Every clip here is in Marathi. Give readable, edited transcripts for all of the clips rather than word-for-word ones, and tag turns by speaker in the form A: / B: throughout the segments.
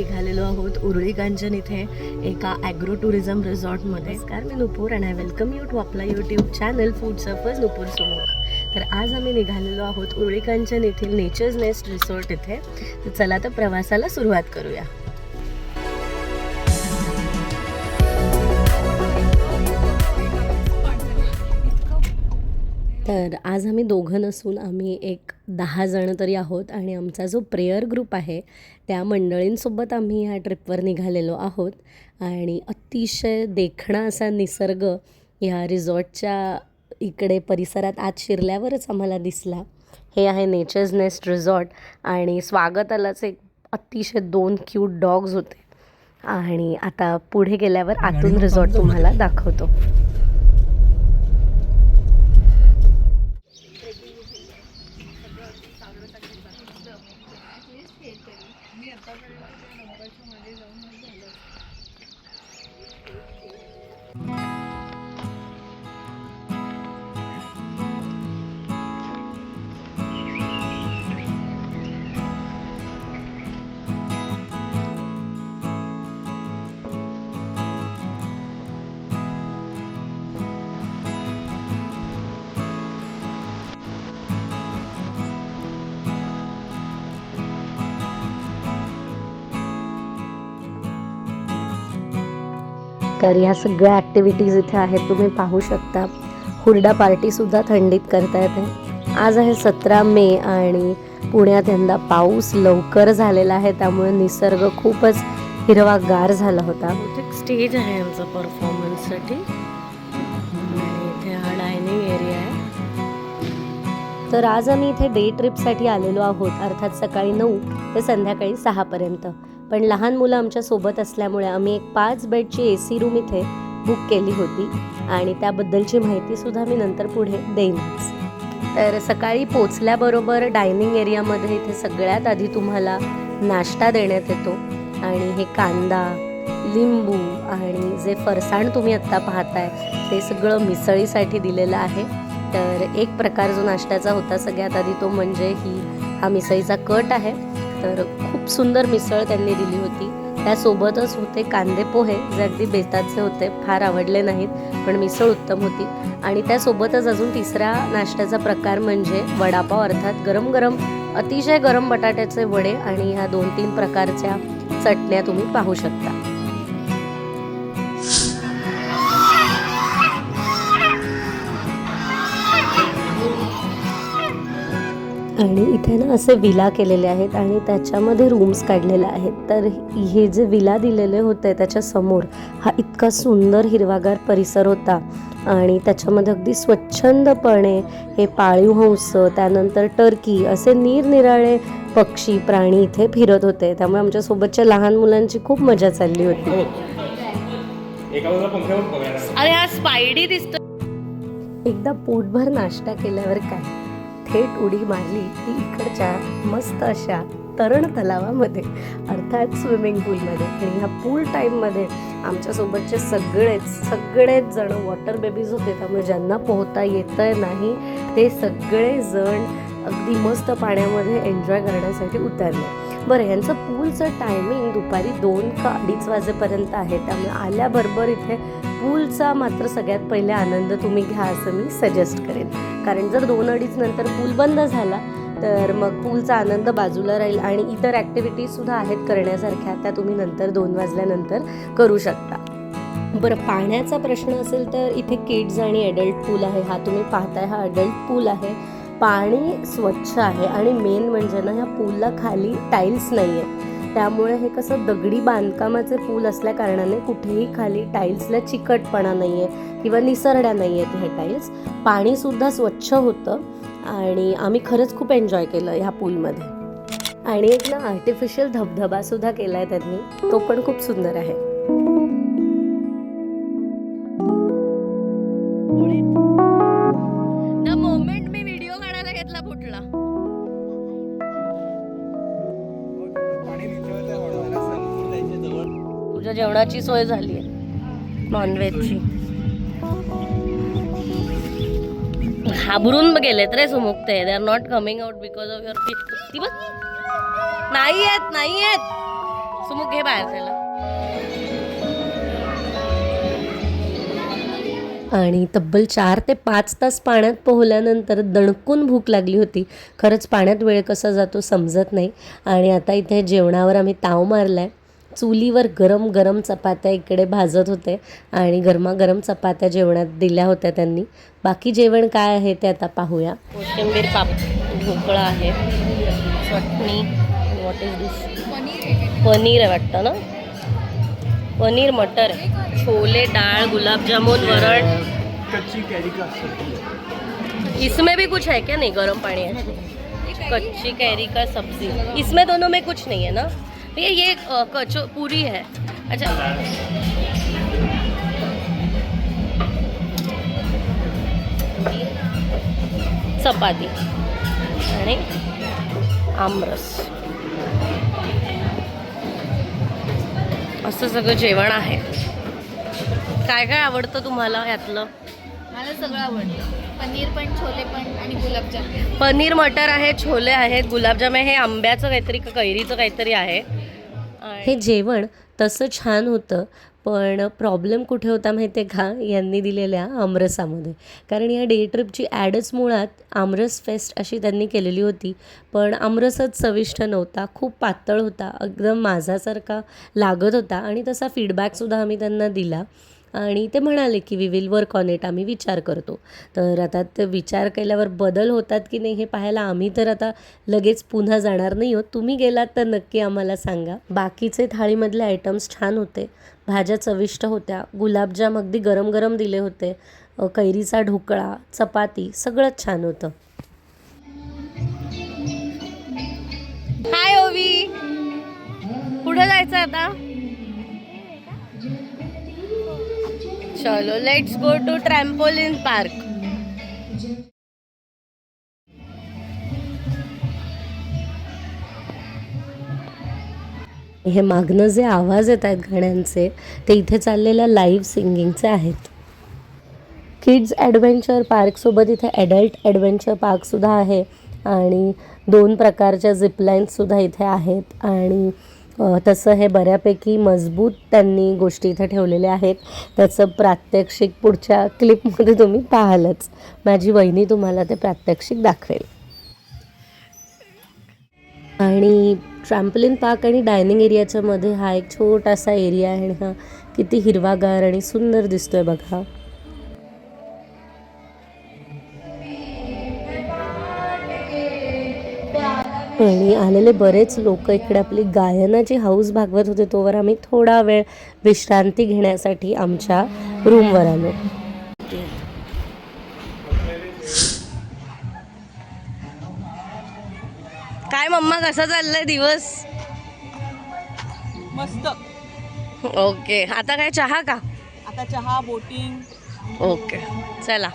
A: निघालेलो आहोत उरुळी कांचन इथे एका ॲग्रो टुरिझम रिसॉर्टमध्ये. नमस्कार, मी नुपूर आणि आय वेलकम यू टू आपला यूट्यूब चॅनल फूड सफर्स नुपूर सुमुख. तर आज आम्ही निघालेलो आहोत उरुळी कांचन येथील नेचर्स नेस्ट रिसॉर्ट इथे. तर चला तर प्रवासाला सुरुवात करूया. तर आज आम्ही दोघं नसून आम्ही एक 10 जण तरी आहोत आणि आमचा जो प्रेयर ग्रुप आहे त्या मंडळींसोबत आम्ही ह्या ट्रिपवर निघालेलो आहोत. आणि अतिशय देखणा असा निसर्ग ह्या रिसॉर्टच्या इकडे परिसरात आत शिरल्यावरच आम्हाला दिसला. हे आहे नेचर्स नेस्ट रिसॉर्ट आणि स्वागतालाच एक अतिशय 2 क्यूट डॉग्स होते. आणि आता पुढे गेल्यावर आतून रिसॉर्ट तुम्हाला दाखवतो. तर ह्या सगळ्या ॲक्टिव्हिटीज इथे आहेत, तुम्ही पाहू शकता. हुरडा पार्टीसुद्धा थंडीत करता येते. आज आहे 17 मे आणि पुण्यात यंदा पाऊस लवकर झालेला आहे, त्यामुळे निसर्ग खूपच हिरवागार झाला होता. एक स्टेज आहे आमचा परफॉर्मन्ससाठी आणि इथे हा डायनिंग एरिया आहे. तर आज आम्ही इथे डे ट्रिपसाठी आलेलो आहोत, अर्थात सकाळी 9 ते संध्याकाळी 6 पर्यंत. पण लहान मुलं आमच्या सोबत असल्यामुळे आम्ही एक 5 बेडची AC रूम इथे बुक केली होती आणि त्याबद्दलची माहितीसुद्धा मी नंतर पुढे देईनच. तर सकाळी पोचल्याबरोबर डायनिंग एरियामध्ये इथे सगळ्यात आधी तुम्हाला नाश्ता देण्यात येतो आणि हे कांदा, लिंबू आणि जे फरसाण तुम्ही आत्ता पाहताय ते सगळं मिसळीसाठी दिलेलं आहे. तर एक प्रकार जो नाश्त्याचा होता सगळ्यात आधी तो म्हणजे हा मिसळीचा कट आहे. तर खूप सुंदर मिसळ त्यांनी दिली होती. त्यासोबतच होते कांदे पोहे जे अगदी बेताचे होते, फार आवडले नाहीत पण मिसळ उत्तम होती. आणि त्यासोबतच अजून तिसरा नाश्त्याचा प्रकार म्हणजे वडापाव, अर्थात गरम गरम अतिशय गरम बटाट्याचे वडे आणि ह्या 2-3 प्रकारच्या चटण्या तुम्ही पाहू शकता. आणि इथे ना असे विला केलेले आहेत आणि त्याच्यामध्ये रूम्स काढलेले आहेत. तर हे जे विला दिलेले होते त्याच्या समोर हा इतका सुंदर हिरवागार परिसर होता आणि त्याच्यामध्ये अगदी स्वच्छंदपणे हे पाळीव हंस, त्यानंतर टर्की असे निरनिराळे पक्षी प्राणी इथे फिरत होते. त्यामुळे आमच्या सोबतच्या लहान मुलांची खूप मजा चालली होती. अरे हा स्पायडी दिसतो. एकदा पोटभर नाश्ता केल्यावर काय थेट उडी मारली ती इकडच्या मस्त अशा तरण तलावामध्ये, अर्थात स्विमिंग पूलमध्ये. आणि ह्या पूल टाईममध्ये आमच्यासोबतचे सगळेच जण वॉटर बेबीज होते, त्यामुळे ज्यांना पोहता येतं नाही ते सगळे जण अगदी मस्त पाण्यामध्ये एन्जॉय करण्यासाठी उतरले. बरं, यांचं पूलचं टायमिंग दुपारी 2 का 2:30 वाजेपर्यंत आहे, त्यामुळे आल्याबरोबर इथे पूलचा मात्र सगळ्यात पहिले आनंद तुम्ही घ्या असं मी सजेस्ट करेन. कारण जर 2-2:30 नंतर पूल बंद झाला तर मग पूलचा आनंद बाजूला राहील आणि इतर ॲक्टिव्हिटीजसुद्धा आहेत करण्यासारख्या, त्या तुम्ही नंतर 2 वाजल्यानंतर करू शकता. बरं, पाण्याचा प्रश्न असेल तर इथे किड्स आणि ॲडल्ट पूल आहे. हा तुम्ही पाहताय हा अडल्ट पूल आहे. पाणी स्वच्छ आहे आणि मेन म्हणजे ना ह्या पूलला खाली टाईल्स नाही आहेत, त्यामुळे हे कसं दगडी बांधकामाचे पूल असल्या कारणाने कुठेही खाली टाईल्सला चिकटपणा नाही आहे किंवा निसरड्या नाही आहेत हे टाईल्स. पाणीसुद्धा स्वच्छ होतं आणि आम्ही खरंच खूप एन्जॉय केलं ह्या पूलमध्ये. आणि एक ना आर्टिफिशियल धबधबासुद्धा केला आहे त्यांनी, तो पण खूप सुंदर आहे. द मोमेंट मी व्हिडिओ काढायला घेतला फुटला. तुझ्या जेवणाची सोय झाली आहे नॉनव्हेजची. घाबरून गेलेत रे सुमुक्ते. They are not coming out because of your ती बघ. नाही येत सुमुख घे बाहेर त्याला. आणि तब्बल 4 ते 5 तास पाण्यात पोहल्यानंतर दणकून भूक लागली होती. खरंच पाण्यात वेळ कसा जातो समजत नाही. आणि आता इथे जेवणावर आम्ही ताव मारलाय. चुलीवर गरम गरम चपात्या इकडे भाजत होते आणि गरमागरम चपात्या जेवणात दिल्या होत्या त्यांनी. बाकी जेवण काय आहे ते आता पाहूया. कोशिंबीर ढोकळा आहे, चटणी, व्हॉट इज दिस, पनीर आहे वाटतं ना, पनीर मटर है, छोले, दाल, गुलाबजामुन, वरण, कच्ची कैरी का सब्जी. इसमें भी कुछ है क्या? नहीं, गर्म पानी है. कच्ची कैरी का सब्जी. इसमें दोनों में कुछ नहीं है ना भैया? ये कचो पूरी है. अच्छा, चपाती आणि आमरस, असं सगळं जेवण आहे. काय काय आवडतं तुम्हाला यातलं?
B: मला सगळं आवडतं. पनीर पण, छोले पण आणि गुलाबजाम.
A: पनीर मटर आहे, छोले आहेत, गुलाबजाम आहे, हे आंब्याचं काहीतरी कैरीचं काहीतरी आहे. हे जेवण तसं छान होतं, पण प्रॉब्लेम कुठे होता माहिती आहे का? यांनी दिलेल्या आमरसामध्ये. कारण या डे ट्रिपची ॲडच मुळात आमरस फेस्ट अशी त्यांनी केलेली होती, पण आमरसच चविष्ट नव्हता. खूप पातळ होता, एकदम माझ्यासारखा लागत होता. आणि तसा फीडबॅकसुद्धा आम्ही त्यांना दिला आणि ते म्हणाले की we will work on it, आम्ही विचार करतो. तर आता ते विचार केल्यावर बदल होतात की नाही हे पाहायला आम्ही तर आता लगेच पुन्हा जाणार नाही आहोत. तुम्ही गेलात तर नक्की आम्हाला सांगा. बाकीचे थाळीमधले आयटम्स छान होते, भाज्या चविष्ट होत्या, गुलाबजाम अगदी गरम गरम दिले होते, कैरीचा ढोकळा, चपाती, सगळंच छान होतं. हाय ओवी, कुठं जायचं आता? चलो let's go to trampoline park. हे मागनं जे आवाज येत आहेत गाण्यांचे ते इथे चाललेल्या लाईव्ह सिंगिंगचे आहेत. किड्स ॲडव्हेंचर पार्कसोबत इथे ॲडल्ट ॲडव्हेंचर पार्कसुद्धा आहे आणि 2 प्रकारच्या झिपलाईन्ससुद्धा इथे आहेत. आणि तसं हे बऱ्यापैकी मजबूत त्यांनी गोष्टी इथे ठेवलेल्या आहेत. त्याचं प्रात्यक्षिक पुढच्या क्लिपमध्ये तुम्ही पाहालच. माझी वहिनी तुम्हाला ते प्रात्यक्षिक दाखवेल. आणि ट्रॅम्पलिन पार्क आणि डायनिंग एरियाच्या मध्ये हा एक छोटासा एरिया आहे आणि हा किती हिरवागार आणि सुंदर दिसतोय बघा. आणि आलेले बरेच लोक इकडे आपली गायनाची हाऊस भागवत होते, तोवर आम्ही थोडा वेळ विश्रांती घेण्यासाठी आमच्या रूमवर आलो. काय मम्मा, कसा चाललाय दिवस?
C: मस्त.
A: ओके, आता काय चहा का?
C: आता चहा, बोटिंग.
A: ओके, चला.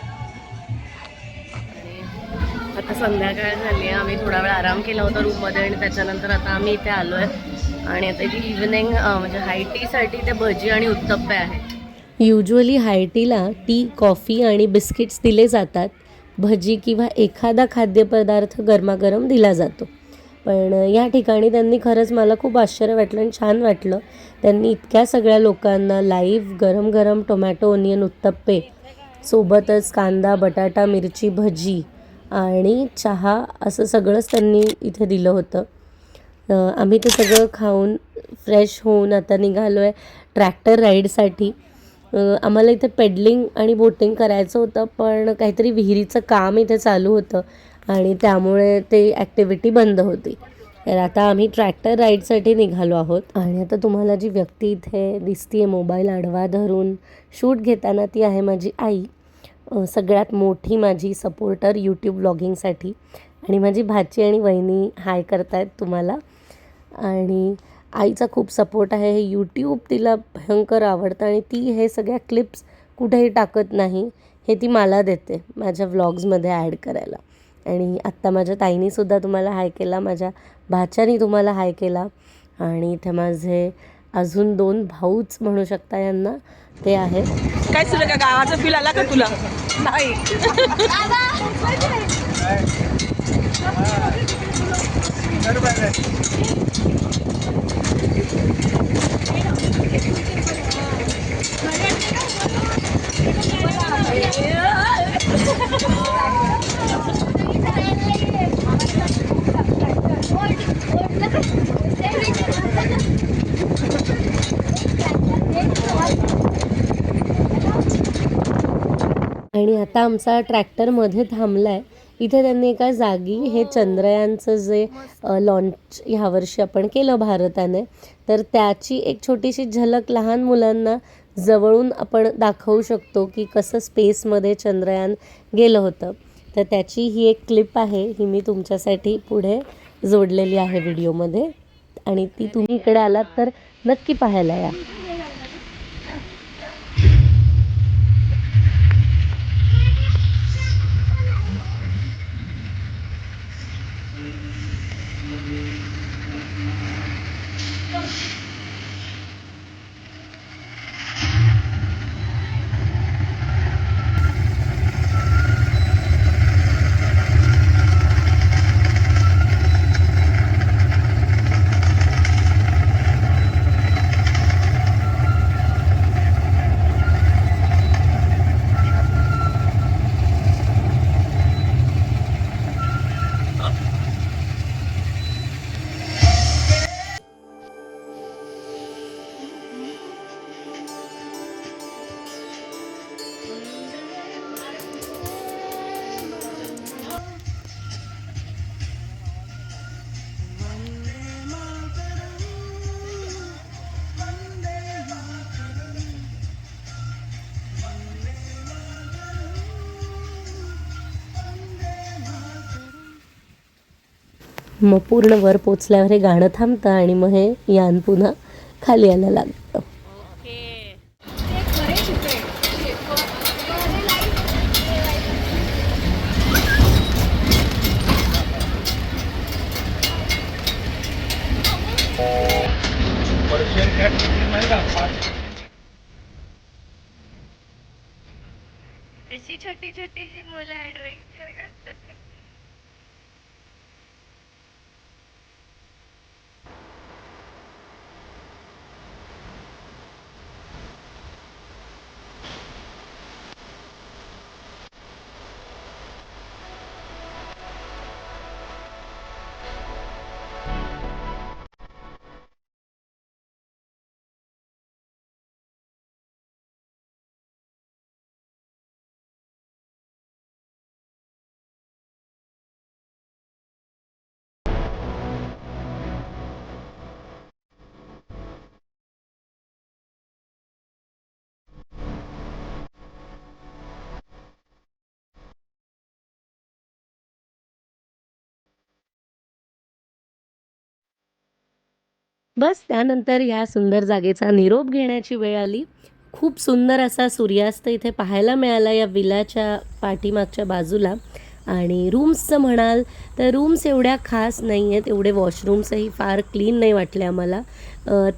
A: आता संध्याकाळ झाली आहे, आम्ही थोडा वेळ आराम केला होता रूममध्ये आणि त्याच्यानंतर आता आम्ही इथे आलो आहे. आणि आता इथे इव्हनिंग म्हणजे हाय टीसाठी ते भजी आणि उत्तप्पे आहेत. युजली हाय टीला टी, कॉफी आणि बिस्किट्स दिले जातात. भजी किंवा एखादा खाद्यपदार्थ गरमागरम दिला जातो. पण या ठिकाणी त्यांनी खरंच मला खूप आश्चर्य वाटलं आणि छान वाटलं. त्यांनी इतक्या सगळ्या लोकांना लाईव्ह गरम गरम टोमॅटो ओनियन उत्तप्पे, सोबतच कांदा, बटाटा, मिरची, भजी आणि चहा असं सगळंच त्यांनी इथे दिलं होतं. आम्ही ते सगळं खाऊन फ्रेश होऊन आता निघालो आहे ट्रॅक्टर राईडसाठी. आम्हाला इथे पेडलिंग आणि बोटिंग करायचं होतं, पण काहीतरी विहिरीचं काम इथे चालू होतं आणि त्यामुळे ते ॲक्टिव्हिटी बंद होती. तर आता आम्ही ट्रॅक्टर राईडसाठी निघालो आहोत. आणि आता तुम्हाला जी व्यक्ती इथे दिसते मोबाईल आडवा धरून शूट घेताना ती आहे माझी आई, सगळ्यात मोठी माझी सपोर्टर यूट्यूब व्लॉगिंगसाठी. आणि माझी भाची आणि वहिनी हाय करतायत तुम्हाला. आणि आईचा खूप सपोर्ट आहे. हे यूट्यूब तिला भयंकर आवडतं आणि ती हे सगळ्या क्लिप्स कुठेही टाकत नाही, हे ती मला देते माझ्या व्लॉग्समध्ये ॲड करायला. आणि आत्ता माझ्या ताईनीसुद्धा तुम्हाला हाय केला, माझ्या भाच्यानी तुम्हाला हाय केला. आणि इथे माझे अजून 2 भाऊच म्हणू शकता यांना, ते आहेत.
C: काय सुरू का? गावाचा फील आला का तुला? नाही.
A: आणि आता आमचा ट्रॅक्टर मध्ये थांबला आहे. इथे त्यांनी एका जागी हे चंद्रयानचं जे लॉन्च ह्या वर्षी आपण केलं भारताने, तर त्याची एक छोटीशी झलक लहान मुलांना जवळून आपण दाखवू शकतो की कसं स्पेसमध्ये चंद्रयान गेलं होतं. तर त्याची ही एक क्लिप आहे, ही मी तुमच्यासाठी पुढे जोडलेली आहे व्हिडिओमध्ये आणि ती तुम्ही इकडे आलात तर नक्की पाहायला या. मग पूर्ण वर पोचल्यावर हे गाणं थांबतं आणि मग हे यान पुन्हा खाली यायला लागतं.
B: अशी छोटी छोटीशी मुलं ॲडव्हेंचर करतात.
A: बस त्यानंतर ह्या सुंदर जागेचा निरोप घेण्याची वेळ आली. खूप सुंदर असा सूर्यास्त इथे पाहायला मिळाला या विलाच्या पाठीमागच्या बाजूला. आणि रूम्सचं म्हणाल तर रूम्स एवढ्या खास नाही आहेत, एवढे वॉशरूम्सही फार क्लीन नाही वाटले आम्हाला.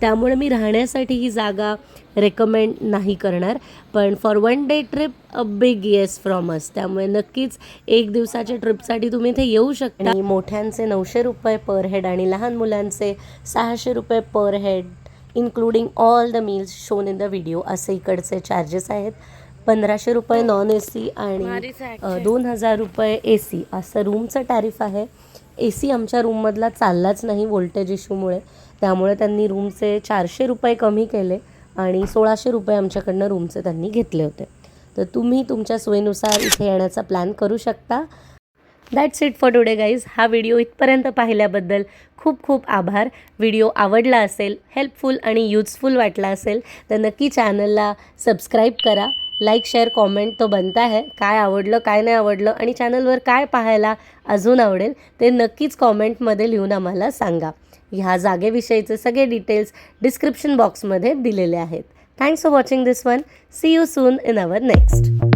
A: त्यामुळे मी राहण्यासाठी ही जागा रेकमेंड नाही करणार. पण for one day trip a big yes from us. त्यामुळे नक्कीच एक दिवसाच्या ट्रिपसाठी तुम्ही इथे येऊ शकता. आणि मोठ्यांचे 900 रुपये पर हेड आणि लहान मुलांचे 600 रुपये per head including all the meals shown in the video असे इकडचे चार्जेस आहेत. 1500 रुपये नॉन AC आणि 2000 रुपये AC असं रूमचं टॅरिफ आहे. AC आमच्या रूममधला चाललाच नाही व्होल्टेज इश्यूमुळे, त्यामुळे त्यांनी रूमचे 400 रुपये कमी केले आणि 1600 रुपये आमच्याकडनं रूमचे त्यांनी घेतले होते. तर तुम्ही तुमच्या सोयीनुसार इथे येण्याचा प्लॅन करू शकता. That's it for today guys. हा व्हिडिओ इथपर्यंत पाहिल्याबद्दल खूप खूप आभार. व्हिडिओ आवडला असेल, हेल्पफुल आणि यूजफुल वाटला असेल तर नक्की चॅनलला सबस्क्राईब करा. लाईक शेअर कॉमेंट तो बनता है. काय आवडलं काय नाही आवडलं आणि चॅनलवर काय पाहायला अजून आवडेल ते नक्कीच कॉमेंटमध्ये लिहून आम्हाला सांगा. ह्या जागेविषयीचे सगळे डिटेल्स डिस्क्रिप्शन बॉक्समध्ये दिलेले आहेत. Thanks for watching this one. See you soon in our next.